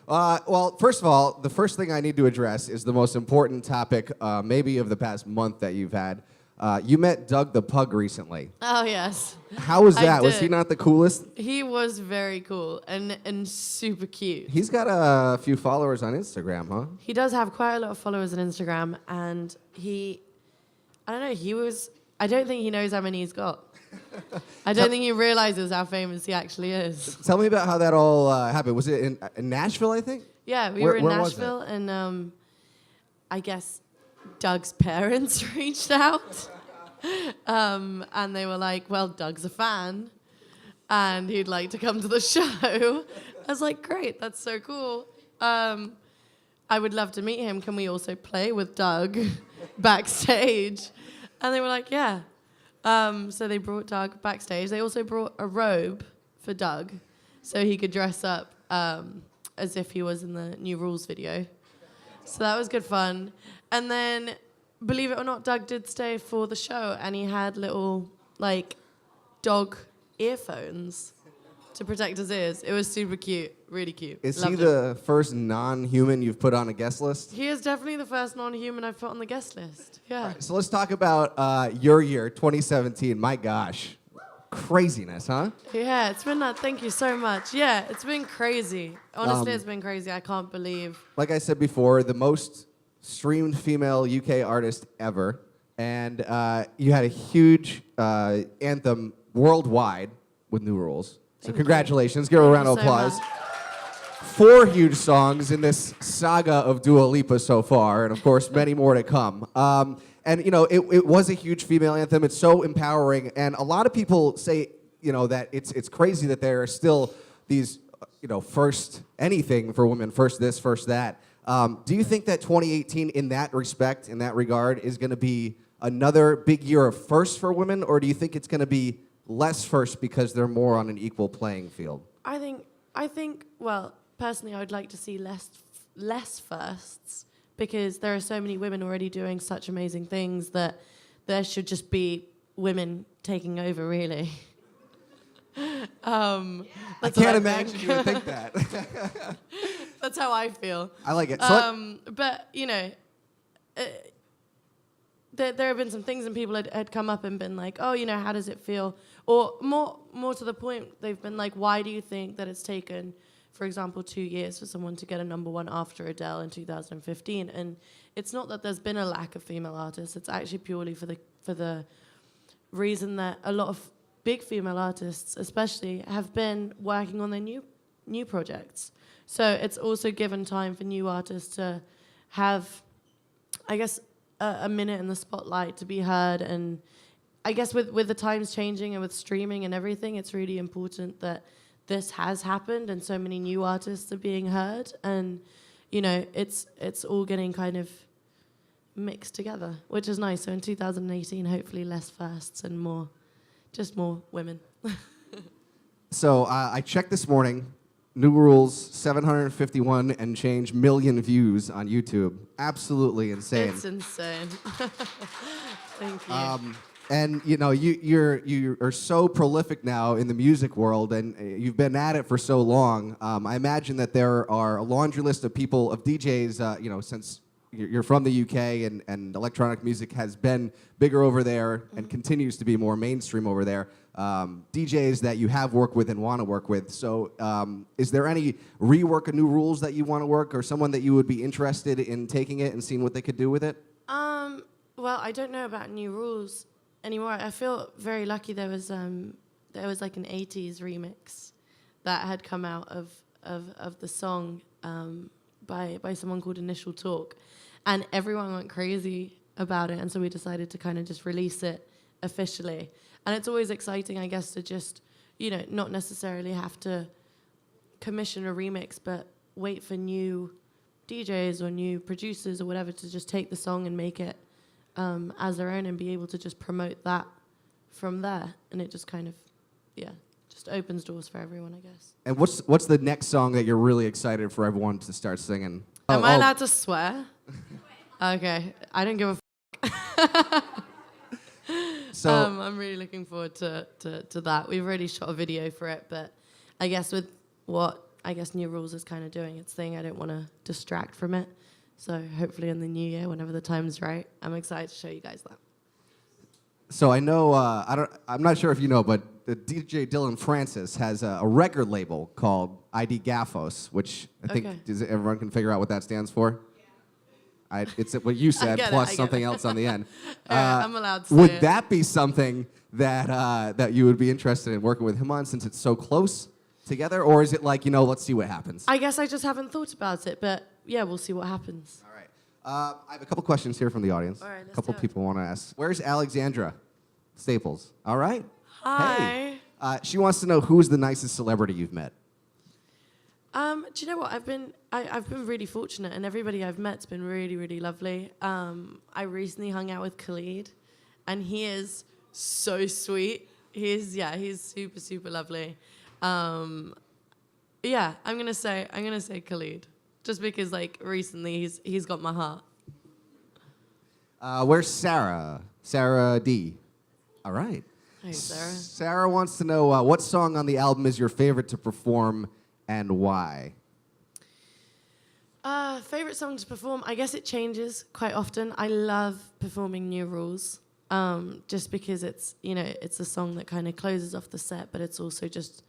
Well, first of all, the first thing I need to address is the most important topic, maybe of the past month that you've had. You met Doug the Pug recently. Oh, yes. How was that? I Was he did. not the coolest? He was very cool and super cute. He's got a few followers on Instagram, huh? He does have quite a lot of followers on Instagram, and I don't know, I don't think he knows how many he's got. I don't think he realizes how famous he actually is. Tell me about how that all happened. Was it in Nashville, I think? Yeah, we were in where was it? Nashville, and I guess Doug's parents reached out, and they were like, well, Doug's a fan, and he'd like to come to the show. I was like, great, that's so cool. I would love to meet him. Can we also play with Doug backstage? And they were like, yeah. So they brought Doug backstage. They also brought a robe for Doug so he could dress up as if he was in the New Rules video. So that was good fun. And then, believe it or not, Doug did stay for the show, and he had little, dog earphones to protect his ears. It was super cute, really cute. Is Loved he it. the first non-human you've put on a guest list? He is definitely the first non-human I've put on the guest list. Yeah. All right, so let's talk about your year, 2017. My gosh. Craziness, huh? Yeah, it's been that. Thank you so much. Yeah, it's been crazy. Honestly, it's been crazy. I can't believe. Like I said before, the most streamed female UK artist ever. And you had a huge anthem worldwide with New Rules. So congratulations. Give her a round of applause. Much. 4 huge songs in this saga of Dua Lipa so far, and of course, many more to come. And you know, it was a huge female anthem. It's so empowering, and a lot of people say, you know, that it's crazy that there are still these, you know, first anything for women, first this, first that. Do you think that 2018, in that respect, in that regard, is going to be another big year of firsts for women, or do you think it's going to be less firsts because they're more on an equal playing field? I think. Well, personally, I would like to see less firsts, because there are so many women already doing such amazing things that there should just be women taking over, really. I can't imagine you would think that. That's how I feel. I like it. But, you know, there have been some things, and people had come up and been like, oh, you know, how does it feel? Or more to the point, they've been like, why do you think that it's taken, for example, 2 years for someone to get a #1 after Adele in 2015? And it's not that there's been a lack of female artists. It's actually purely for the reason that a lot of big female artists, especially, have been working on their new projects. So it's also given time for new artists to have, I guess, a minute in the spotlight to be heard. And I guess with the times changing and with streaming and everything, it's really important that this has happened and so many new artists are being heard. And, you know, it's all getting kind of mixed together, which is nice. So in 2018, hopefully less firsts and more women. So I checked this morning. New Rules, 751 and change million views on YouTube. Absolutely insane. It's insane. Thank you. And you know, you are so prolific now in the music world, and you've been at it for so long. I imagine that there are a laundry list of people, of DJs. You know, since you're from the UK, and electronic music has been bigger over there and continues to be more mainstream over there. DJs that you have worked with and want to work with. So, is there any rework of New Rules that you want to work, or someone that you would be interested in taking it and seeing what they could do with it? Well, I don't know about New Rules anymore. I feel very lucky. There was like an 80s remix that had come out of the song by someone called Initial Talk, and everyone went crazy about it, and so we decided to kind of just release it officially. And it's always exciting, I guess, to just, you know, not necessarily have to commission a remix, but wait for new DJs or new producers or whatever to just take the song and make it as their own, and be able to just promote that from there. And it just kind of, yeah, just opens doors for everyone, I guess. And what's the next song that you're really excited for everyone to start singing? Am I allowed to swear? Okay, I don't give a So I'm really looking forward to that. We've already shot a video for it, but I guess with what I guess New Rules is kind of doing its thing. I don't want to distract from it. So hopefully in the new year, whenever the time's right, I'm excited to show you guys that. So I know, I'm not sure if you know, but DJ Dylan Francis has a record label called ID Gaffos, which I think everyone can figure out what that stands for. It's what you said plus something else on the end. I'm allowed to say Would it. that be something that you would be interested in working with him on since it's so close together? Or is it like, let's see what happens? I guess I just haven't thought about it, but yeah, we'll see what happens. All right. I have a couple questions here from the audience. All right, let's a couple do it. people want to ask. Where's Alexandra Staples? All right. Hi. Hey. She wants to know who's the nicest celebrity you've met. Do you know what? I've been really fortunate, and everybody I've met's been really, really lovely. I recently hung out with Khalid, and he is so sweet. He's super, super lovely. Yeah, I'm gonna say Khalid, just because like recently he's got my heart. Where's Sarah? Sarah D. All right. Hey, Sarah. Sarah wants to know what song on the album is your favorite to perform and why? Favorite song to perform? I guess it changes quite often. I love performing New Rules, just because it's it's a song that kind of closes off the set, but it's also just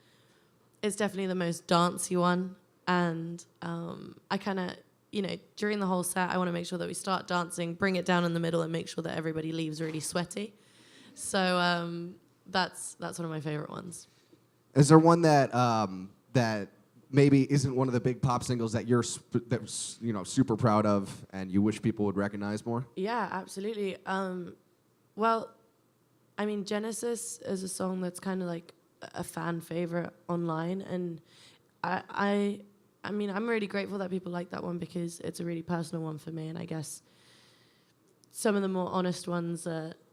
it's definitely the most dancey one, and I kind of during the whole set I want to make sure that we start dancing, bring it down in the middle, and make sure that everybody leaves really sweaty. So that's one of my favorite ones. Is there one that maybe isn't one of the big pop singles that you're super proud of and you wish people would recognize more? Yeah, absolutely. Well, I mean, Genesis is a song that's kind of like a fan favorite online, and I mean, I'm really grateful that people like that one because it's a really personal one for me, and I guess some of the more honest ones,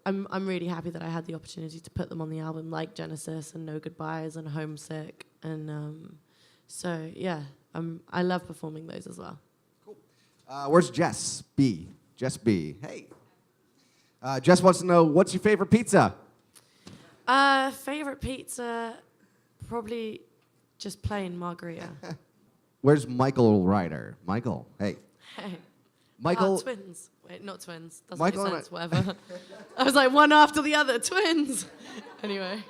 I'm really happy that I had the opportunity to put them on the album, like Genesis and No Goodbyes and Homesick, and so yeah, I love performing those as well. Cool. Where's Jess B? Jess B. Hey. Jess wants to know, what's your favorite pizza? Favorite pizza, probably just plain margarita. Where's Michael Ryder? Michael, hey. Hey. Michael. Twins. Wait, not twins. Doesn't Michael make and sense. Whatever. I was like one after the other. Twins. Anyway.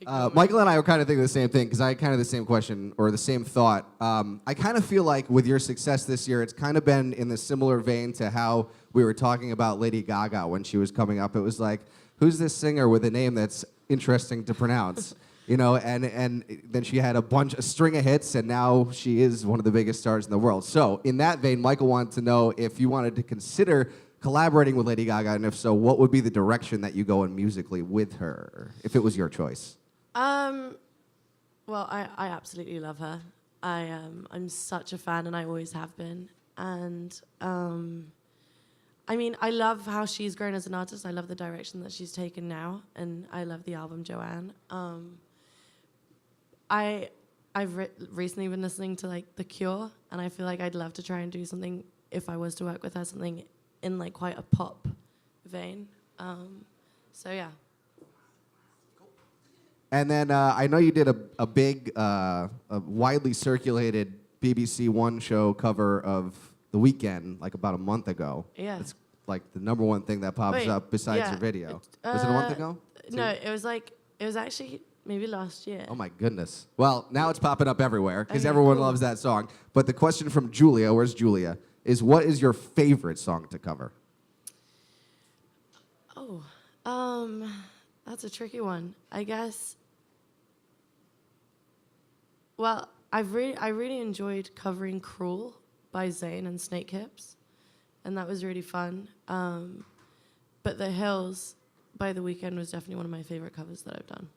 Michael and I were kind of thinking the same thing because I had kind of the same question or the same thought. I kind of feel like with your success this year, it's kind of been in the similar vein to how we were talking about Lady Gaga when she was coming up. It was like, who's this singer with a name that's interesting to pronounce? And then she had a string of hits, and now she is one of the biggest stars in the world. So in that vein, Michael wanted to know if you wanted to consider collaborating with Lady Gaga, and if so, what would be the direction that you go in musically with her, if it was your choice? Well, I absolutely love her. I'm such a fan, and I always have been. And I mean, I love how she's grown as an artist. I love the direction that she's taken now, and I love the album Joanne. I've recently been listening to like The Cure, and I feel like I'd love to try and do something if I was to work with her, something in like quite a pop vein. So yeah. And then I know you did a big, a widely circulated BBC One show cover of The Weeknd like about a month ago. Yeah. It's like the number one thing that pops up besides your video. Was it a month ago? No, it was actually maybe last year. Oh my goodness. Well, now it's popping up everywhere because Okay, everyone cool. loves that song. But the question from Julia, where's Julia, is what is your favorite song to cover? Oh, that's a tricky one. I guess. Well, I really enjoyed covering "Cruel" by Zayn and Snake Hips, and that was really fun. But "The Hills" by The Weeknd was definitely one of my favorite covers that I've done.